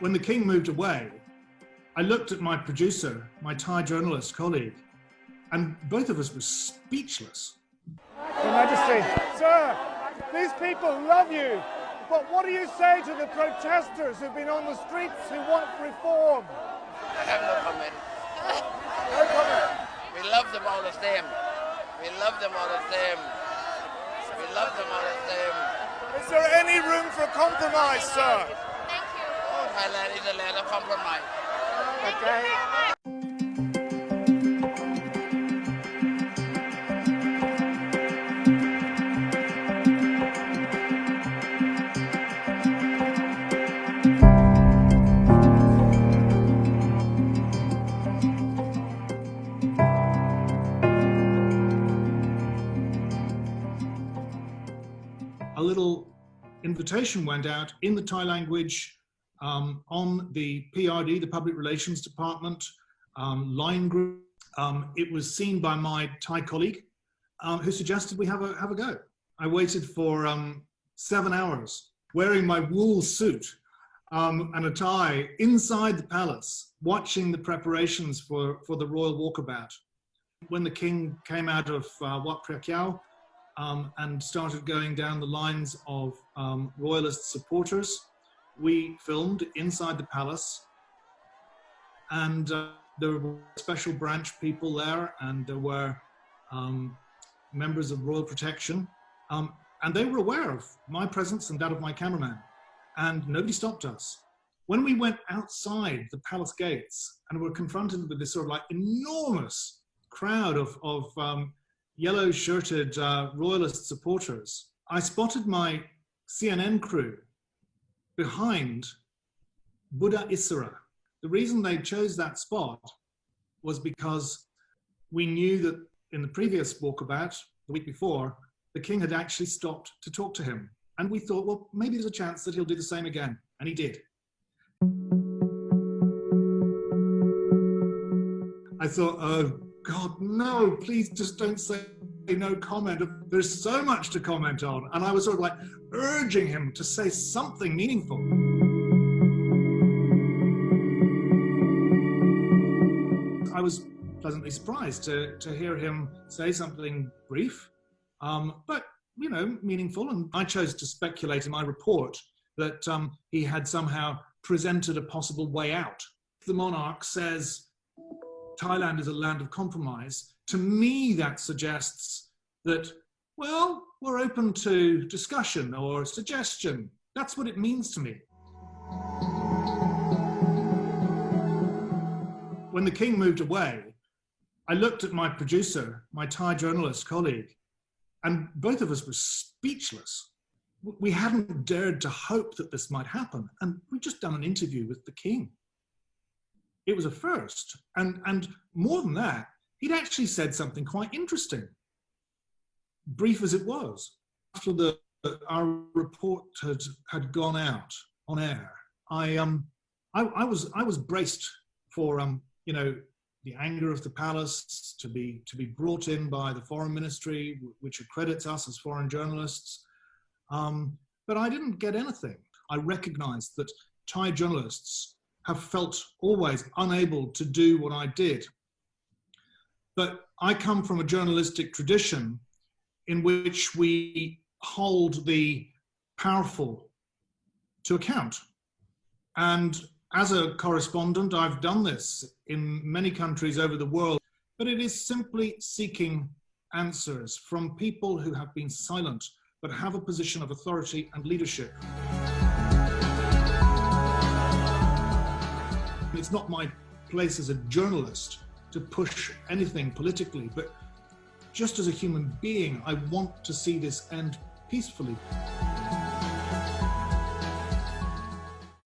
When the king moved away, I looked at my producer, my Thai journalist colleague, and both of us were speechless. Your Majesty, sir, these people love you, but what do you say to the protesters who've been on the streets who want reform? I have no comment. No comment. We love them all the same. We love them all the same. We love them all the same. Is there any room for compromise, sir? Thank you. Oh, Thailand is a land of compromise. Okay. A little invitation went out in the Thai language on the PRD, the Public Relations Department, line group. It was seen by my Thai colleague who suggested we have a go. I waited for 7 hours wearing my wool suit and a tie inside the palace, watching the preparations for the royal walkabout. When the king came out of Wat Phra Kiao and started going down the lines of royalist supporters, we filmed inside the palace, and there were special branch people there, and there were members of royal protection, and they were aware of my presence and that of my cameraman, and nobody stopped us. When we went outside the palace gates and were confronted with this sort of like enormous crowd of yellow-shirted royalist supporters, I spotted my CNN crew behind Buddha Isara. The reason they chose that spot was because we knew that in the previous walkabout, the week before, the king had actually stopped to talk to him. And we thought, well, maybe there's a chance that he'll do the same again. And he did. I thought, oh God, no, please just don't say no comment. There's so much to comment on. And I was sort of like urging him to say something meaningful. I was pleasantly surprised to hear him say something brief, but, you know, meaningful. And I chose to speculate in my report that he had somehow presented a possible way out. The monarch says Thailand is a land of compromise. To me, that suggests that, well, we're open to discussion or suggestion. That's what it means to me. When the king moved away, I looked at my producer, my Thai journalist colleague, and both of us were speechless. We hadn't dared to hope that this might happen, and we'd just done an interview with the king. It was a first, and more than that, he'd actually said something quite interesting, brief as it was. After our report had gone out on air, I was braced for you know, the anger of the palace to be brought in by the foreign ministry, which accredits us as foreign journalists. But I didn't get anything. I recognized that Thai journalists have felt always unable to do what I did. But I come from a journalistic tradition in which we hold the powerful to account. And as a correspondent, I've done this in many countries over the world, but it is simply seeking answers from people who have been silent, but have a position of authority and leadership. It's not my place as a journalist to push anything politically, but just as a human being, I want to see this end peacefully.